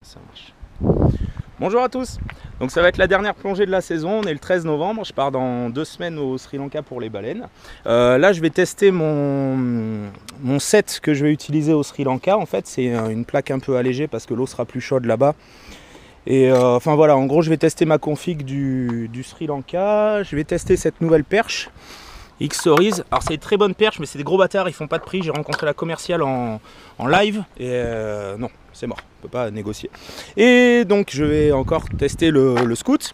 Ça marche. Bonjour à tous. Donc ça va être la dernière plongée de la saison, on est le 13 novembre, je pars dans 2 semaines au Sri Lanka pour les baleines. Là je vais tester mon set que je vais utiliser au Sri Lanka. En fait c'est une plaque un peu allégée parce que l'eau sera plus chaude là-bas. Et enfin voilà, en gros je vais tester ma config du Sri Lanka. Je vais tester cette nouvelle perche X-Stories. Alors c'est une très bonne perche mais c'est des gros bâtards, ils font pas de prix. J'ai rencontré la commerciale en live et non, c'est mort, on peut pas négocier. Et donc je vais encore tester le scout.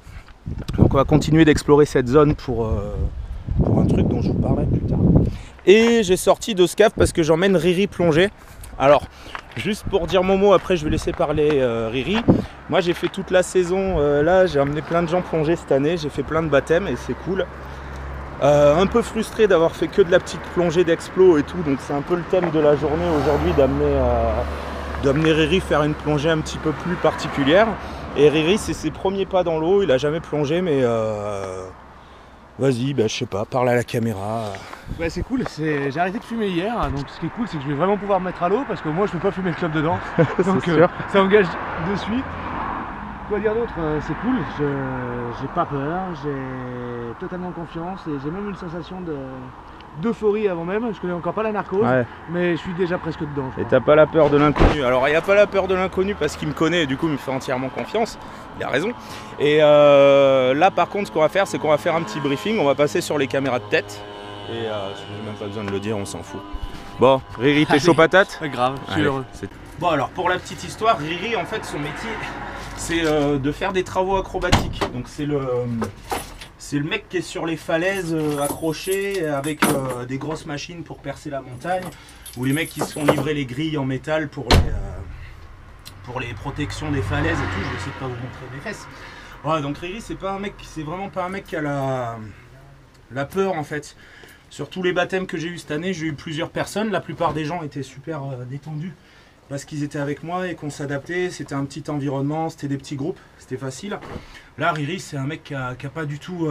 Donc on va continuer d'explorer cette zone pour un truc dont je vous parlerai plus tard. Et j'ai sorti de ce cave parce que j'emmène Riri plonger. Alors juste pour dire mon mot, après je vais laisser parler Riri. Moi j'ai fait toute la saison, là j'ai amené plein de gens plonger cette année, j'ai fait plein de baptêmes et c'est cool. Un peu frustré d'avoir fait que de la petite plongée d'explo et tout, donc c'est un peu le thème de la journée aujourd'hui d'amener Riri faire une plongée un petit peu plus particulière. Et Riri c'est ses premiers pas dans l'eau, il a jamais plongé mais vas-y, je sais pas, parle à la caméra. Ouais, c'est cool, j'ai arrêté de fumer hier, donc ce qui est cool c'est que je vais vraiment pouvoir me mettre à l'eau parce que moi je peux pas fumer le club dedans, donc ça engage de suite. Quoi dire d'autre, c'est cool, j'ai pas peur, j'ai totalement confiance et j'ai même une sensation d'euphorie avant même. Je connais encore pas la narcose, ouais, mais je suis déjà presque dedans. Et t'as pas la peur de l'inconnu. Alors il n'y a pas la peur de l'inconnu parce qu'il me connaît et du coup il me fait entièrement confiance. Il a raison. Et là par contre ce qu'on va faire c'est qu'on va faire un petit briefing, on va passer sur les caméras de tête. Et j'ai même pas besoin de le dire, on s'en fout. Bon, Riri, t'es chaud patate? Grave, je suis heureux. Bon alors pour la petite histoire, Riri en fait son métier c'est de faire des travaux acrobatiques. Donc c'est le mec qui est sur les falaises accroché avec des grosses machines pour percer la montagne, ou les mecs qui se font livrer les grilles en métal pour les protections des falaises et tout. Je vais essayer de pas vous montrer mes fesses. Voilà, donc Riri c'est vraiment pas un mec qui a la peur en fait. Sur tous les baptêmes que j'ai eu cette année, j'ai eu plusieurs personnes. La plupart des gens étaient super détendus parce qu'ils étaient avec moi et qu'on s'adaptait. C'était un petit environnement, c'était des petits groupes, c'était facile. Là, Riri, c'est un mec qui a pas du tout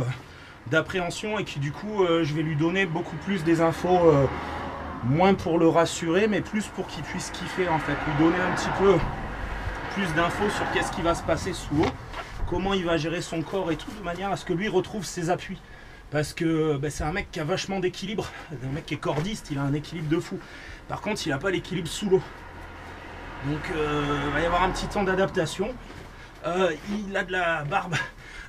d'appréhension et qui du coup, je vais lui donner beaucoup plus des infos, moins pour le rassurer, mais plus pour qu'il puisse kiffer en fait. Lui donner un petit peu plus d'infos sur qu'est-ce qui va se passer sous l'eau, comment il va gérer son corps et tout, de manière à ce que lui retrouve ses appuis. Parce que c'est un mec qui a vachement d'équilibre, un mec qui est cordiste, il a un équilibre de fou. Par contre, il n'a pas l'équilibre sous l'eau. Donc il va y avoir un petit temps d'adaptation. Il a de la barbe,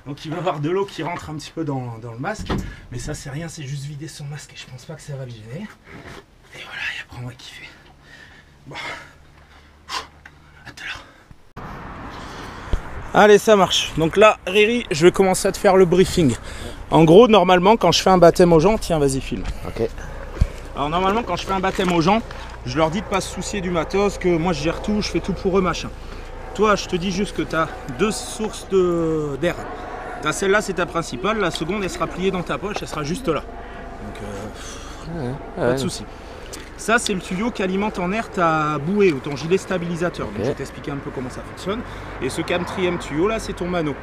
donc il va avoir de l'eau qui rentre un petit peu dans le masque. Mais ça c'est rien, c'est juste vider son masque et je pense pas que ça va le gêner. Et voilà, et après on va kiffer. Bon. À tout à l'heure. Allez, ça marche. Donc là, Riri, je vais commencer à te faire le briefing. En gros, normalement, quand je fais un baptême aux gens, tiens, vas-y, filme. Ok. Alors normalement, quand je fais un baptême aux gens, je leur dis de pas se soucier du matos, que moi je gère tout, je fais tout pour eux, machin. Toi, je te dis juste que tu as 2 sources d'air. Celle-là, c'est ta principale, la seconde, elle sera pliée dans ta poche, elle sera juste là. Donc, pas de souci. Ça, c'est le tuyau qui alimente en air ta bouée ou ton gilet stabilisateur. Donc, je vais t'expliquer un peu comment ça fonctionne. Et ce 4e tuyau là, c'est ton mano.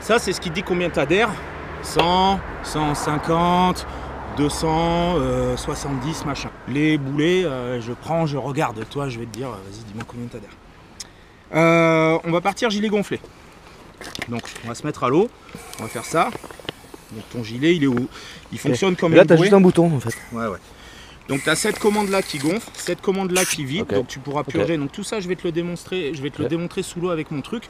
Ça, c'est ce qui te dit combien tu as d'air. 100, 150, 200, 70, machin. Les boulets, je prends, je regarde. Toi, je vais te dire, vas-y, dis-moi combien tu as d'air. On va partir gilet gonflé. Donc, on va se mettre à l'eau. On va faire ça. Donc, ton gilet, il est où? Il fonctionne comme là, tu as juste un bouton en fait. Ouais. Donc tu as cette commande là qui gonfle, cette commande là qui vide, donc tu pourras purger. Donc tout ça je vais te le démontrer, le démontrer sous l'eau avec mon truc.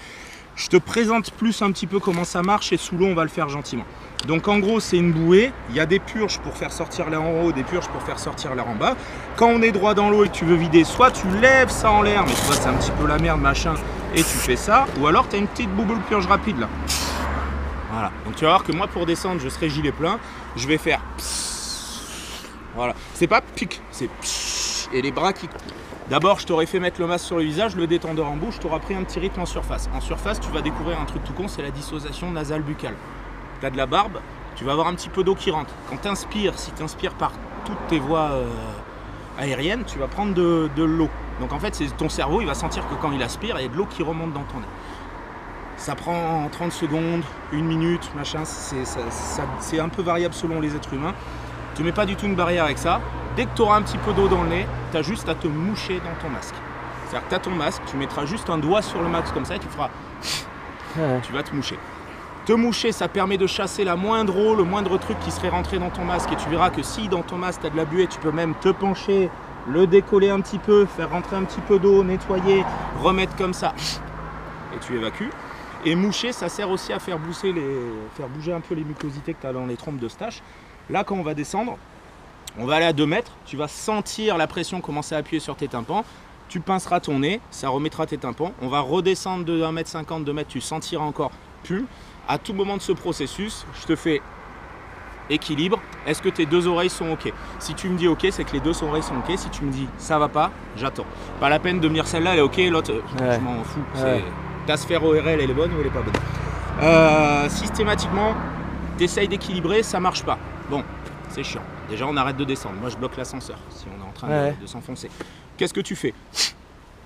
Je te présente plus un petit peu comment ça marche et sous l'eau on va le faire gentiment. Donc en gros c'est une bouée, il y a des purges pour faire sortir l'air en haut, des purges pour faire sortir l'air en bas. Quand on est droit dans l'eau et que tu veux vider, soit tu lèves ça en l'air, mais tu vois c'est un petit peu la merde machin, et tu fais ça, ou alors tu as une petite bouboule purge rapide là. Voilà, donc tu vas voir que moi pour descendre je serai gilet plein, je vais faire... Voilà, c'est pas pic, c'est psh, et les bras qui... D'abord, je t'aurais fait mettre le masque sur le visage, le détendeur en bouche, tu auras pris un petit rythme en surface. En surface, tu vas découvrir un truc tout con, c'est la dissociation nasale buccale. Tu as de la barbe, tu vas avoir un petit peu d'eau qui rentre. Quand tu inspires, si tu inspires par toutes tes voies aériennes, tu vas prendre de l'eau. Donc en fait, c'est ton cerveau, il va sentir que quand il aspire, il y a de l'eau qui remonte dans ton nez. Ça prend 30 secondes, 1 minute, machin, c'est un peu variable selon les êtres humains. Tu mets pas du tout une barrière avec ça. Dès que tu auras un petit peu d'eau dans le nez, tu as juste à te moucher dans ton masque. C'est-à-dire que tu as ton masque, tu mettras juste un doigt sur le masque comme ça et tu feras... Ouais. Tu vas te moucher. Te moucher, ça permet de chasser la moindre eau, le moindre truc qui serait rentré dans ton masque. Et tu verras que si dans ton masque, tu as de la buée, tu peux même te pencher, le décoller un petit peu, faire rentrer un petit peu d'eau, nettoyer, remettre comme ça. Et tu évacues. Et moucher, ça sert aussi à faire bouger un peu les mucosités que tu as dans les trompes de stache. Là, quand on va descendre, on va aller à 2 mètres. Tu vas sentir la pression commencer à appuyer sur tes tympans. Tu pinceras ton nez, ça remettra tes tympans. On va redescendre de 1,50 m, 2 mètres, tu sentiras encore plus. À tout moment de ce processus, je te fais équilibre. Est-ce que tes 2 oreilles sont OK? Si tu me dis OK, c'est que les 2 oreilles sont OK. Si tu me dis ça va pas, j'attends. Pas la peine de me dire celle-là, elle est OK, l'autre, je m'en fous. Ouais. Ta sphère ORL, elle est bonne ou elle est pas bonne? Systématiquement, tu essayes d'équilibrer, ça marche pas. Bon, c'est chiant. Déjà, on arrête de descendre. Moi, je bloque l'ascenseur si on est en train de s'enfoncer. Qu'est-ce que tu fais?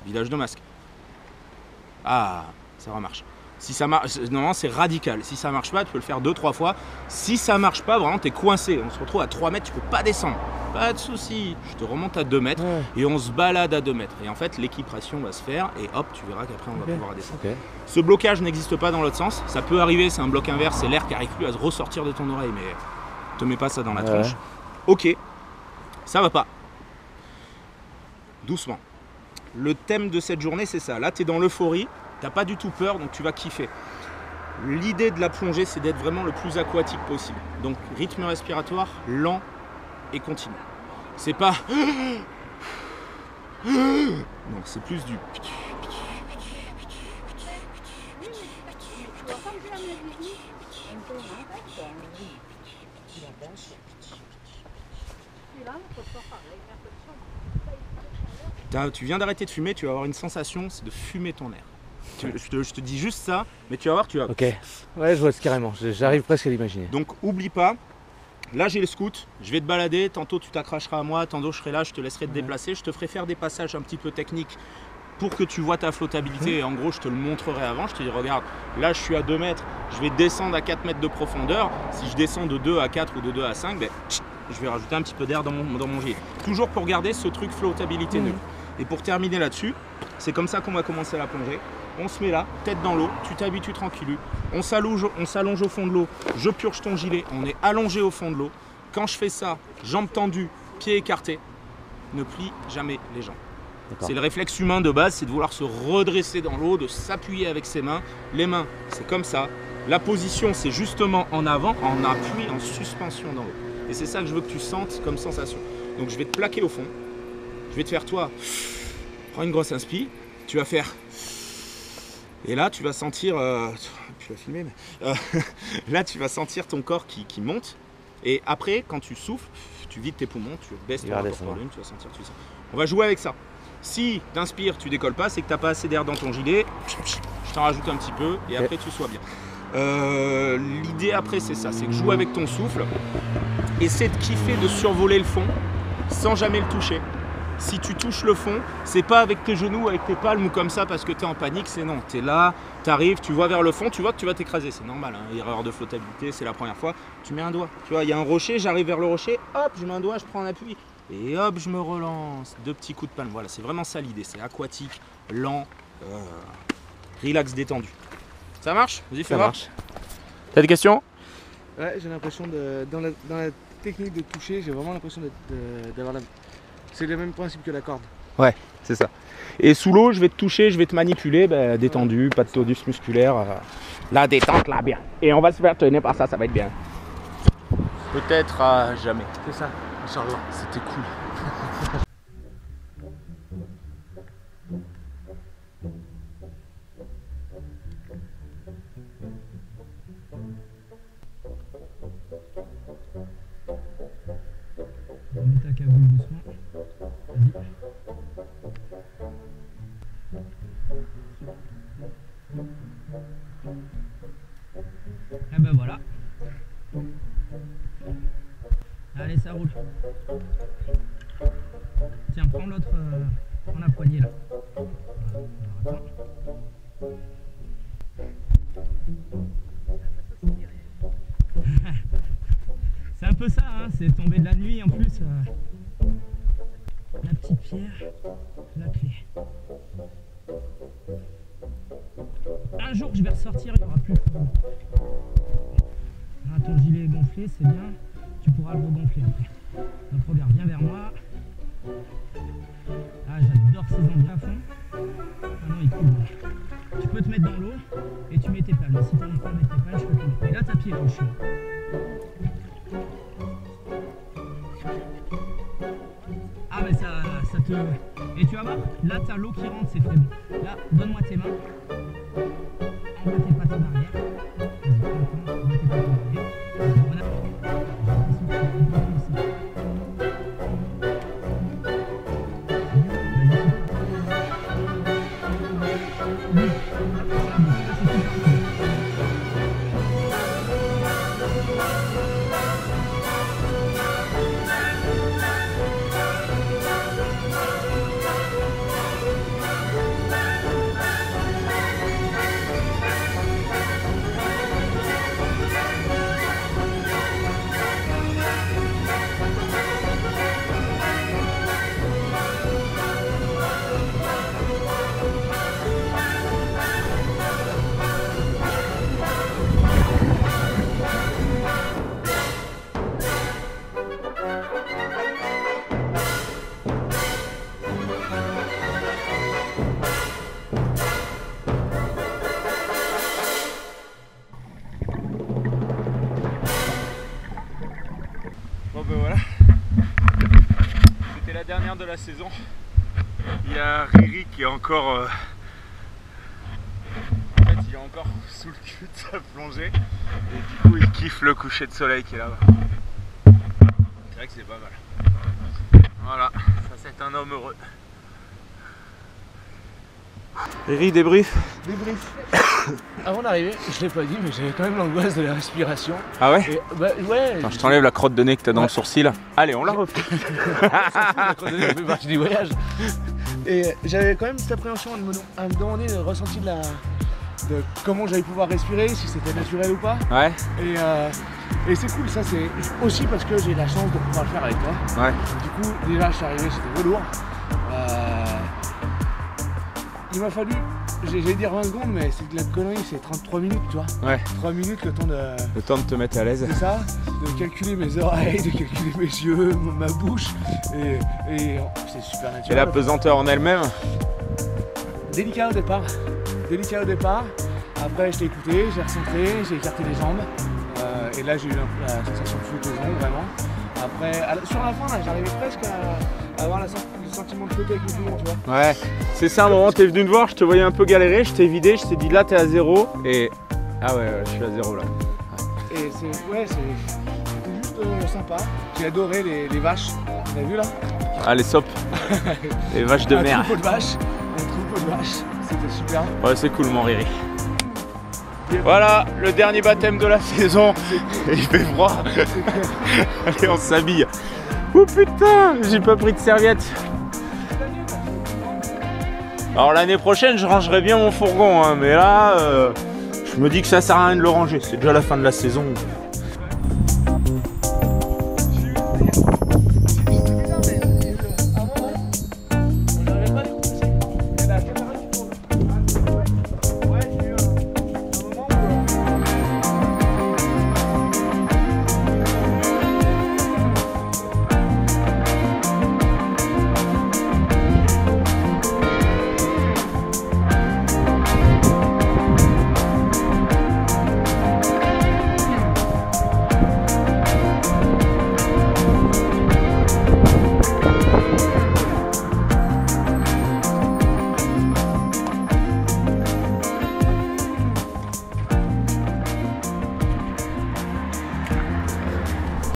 Vidage de masque. Ah, ça remarche. Si ça marche, normalement c'est radical. Si ça marche pas, tu peux le faire 2-3 fois. Si ça marche pas, vraiment tu es coincé. On se retrouve à 3 mètres, tu peux pas descendre. Pas de souci. Je te remonte à 2 mètres et on se balade à 2 mètres. Et en fait, l'équipration va se faire et hop, tu verras qu'après on va pouvoir descendre. Ce blocage n'existe pas dans l'autre sens. Ça peut arriver, c'est un bloc inverse, c'est l'air qui arrive plus à se ressortir de ton oreille, mais te mets pas ça dans la tronche. Ok, ça va pas. Doucement. Le thème de cette journée, c'est ça. Là, tu es dans l'euphorie. T'as pas du tout peur, donc tu vas kiffer. L'idée de la plongée, c'est d'être vraiment le plus aquatique possible. Donc rythme respiratoire lent et continu. C'est pas... Non, c'est plus du... Tu viens d'arrêter de fumer, tu vas avoir une sensation, c'est de fumer ton air. Je te dis juste ça, mais tu vas voir, tu vas... Ok, ouais, je vois carrément, j'arrive presque à l'imaginer. Donc oublie pas, là j'ai le scout, je vais te balader, tantôt tu t'accrocheras à moi, tantôt je serai là, je te laisserai te déplacer, je te ferai faire des passages un petit peu techniques pour que tu vois ta flottabilité. Et en gros, je te le montrerai avant, je te dis regarde, là je suis à 2 mètres, je vais descendre à 4 mètres de profondeur. Si je descends de 2 à 4 ou de 2 à 5, ben, je vais rajouter un petit peu d'air dans mon gilet. Toujours pour garder ce truc flottabilité neutre. Et pour terminer là-dessus, c'est comme ça qu'on va commencer la plongée. On se met là, tête dans l'eau, tu t'habitues tranquillu. On s'allonge au fond de l'eau, je purge ton gilet, on est allongé au fond de l'eau. Quand je fais ça, jambes tendues, pieds écartés, ne plie jamais les jambes. C'est le réflexe humain de base, c'est de vouloir se redresser dans l'eau, de s'appuyer avec ses mains. Les mains, c'est comme ça. La position, c'est justement en avant, en appui, en suspension dans l'eau. Et c'est ça que je veux que tu sentes comme sensation. Donc je vais te plaquer au fond. Je vais te faire, toi, prends une grosse inspi. Tu vas faire... Et là, tu vas sentir... tu vas filmer, mais... là, tu vas sentir ton corps qui monte. Et après, quand tu souffles, tu vides tes poumons, tu baisses ton rapport volume, tu vas sentir tout ça. On va jouer avec ça. Si t'inspires, tu décolles pas, c'est que t'as pas assez d'air dans ton gilet. Je t'en rajoute un petit peu et après tu sois bien. L'idée après, c'est ça, c'est que joue avec ton souffle. Essaie de kiffer, de survoler le fond sans jamais le toucher. Si tu touches le fond, c'est pas avec tes genoux, avec tes palmes ou comme ça parce que tu es en panique, c'est non. Tu es là, tu arrives, tu vois vers le fond, tu vois que tu vas t'écraser, c'est normal, hein. Erreur de flottabilité, c'est la première fois. Tu mets un doigt, tu vois, il y a un rocher, j'arrive vers le rocher, hop, je mets un doigt, je prends un appui et hop, je me relance. 2 petits coups de palme, voilà, c'est vraiment ça l'idée, c'est aquatique, lent, relax, détendu. Ça marche? Vas-y, fais voir. Ça marche. T'as des questions? Ouais, j'ai l'impression de... Dans la technique de toucher, j'ai vraiment l'impression d'avoir la... C'est le même principe que la corde. Ouais, c'est ça. Et sous l'eau, je vais te toucher, je vais te manipuler, ben, détendu, pas de tonus musculaire. La détente, là, bien. Et on va se faire tenir par ça, ça va être bien. Peut-être à jamais. C'est ça, Inch'Allah. C'était cool. Remets ta cagoule doucement. Vas-y. Et ben voilà. Allez, ça roule. Tiens, prends l'autre, prends la poignée là. Voilà. C'est un peu ça, hein, c'est tombé de la nuit en plus. La petite pierre, la clé. un jour que je vais ressortir, il n'y aura plus de problème. Là, ton gilet est gonflé, c'est bien. Tu pourras le regonfler après. Donc regarde, viens vers moi. Ah, j'adore ces angles à fond. Ah non, il coule. Tu peux te mettre dans l'eau et tu mets tes palmes. Si tu n'arrives pas à mettre tes palmes, je peux te mettre. Et là, t'as pied gauche. Ah, mais ça te. Et tu vas voir, là, t'as l'eau qui rentre, c'est très bon. Là, donne-moi tes mains. Envoie tes pattes en arrière. Vas-y, envoie tes pattes en arrière. Voilà. Bon ben voilà, c'était la dernière de la saison. Il y a Riri qui est encore en fait il est encore sous le cul de sa plongée et du coup il kiffe le coucher de soleil qui est là-bas. C'est vrai que c'est pas mal. Voilà, ça c'est un homme heureux. Riri, débrief. Avant d'arriver, je l'ai pas dit, mais j'avais quand même l'angoisse de la respiration. Ah ouais? Et, bah, ouais. Attends, je t'enlève la crotte de nez que t'as dans le sourcil. Allez, on la refait. La crotte de nez fait partie du voyage. Et j'avais quand même cette appréhension à me demander le ressenti de comment j'allais pouvoir respirer, si c'était naturel ou pas. Ouais. Et c'est cool, ça c'est aussi parce que j'ai la chance de pouvoir le faire avec toi. Ouais. Du coup, déjà je suis arrivé, c'était velours. Il m'a fallu, j'allais dire 20 secondes, mais c'est de la connerie, c'est 33 minutes, tu vois. Ouais. 3 minutes, le temps de te mettre à l'aise. C'est ça, de calculer mes oreilles, de calculer mes yeux, ma bouche, et c'est super naturel. Et la pesanteur en elle-même? Délicat au départ. Après, je t'ai écouté, j'ai recentré, j'ai écarté les jambes, et là j'ai eu la sensation de flottaison, vraiment. Après, sur la fin, là, j'arrivais presque à avoir le sentiment de flotter avec le poumon, tu vois. Ouais, c'est ça, un moment, t'es venu me voir, je te voyais un peu galérer, je t'ai vidé, je t'ai dit là t'es à 0, et ah ouais, je suis à 0 là. Et c'était juste sympa. J'ai adoré les vaches, vous avez vu là? Ah, les sopes, les vaches de mer. Un troupeau de vaches, c'était super. Ouais, c'est cool mon Riri. Voilà, le dernier baptême de la saison. Il fait froid. Allez, on s'habille. Oh putain, j'ai pas pris de serviette. Alors l'année prochaine, je rangerai bien mon fourgon, hein, mais là, je me dis que ça sert à rien de le ranger. C'est déjà la fin de la saison.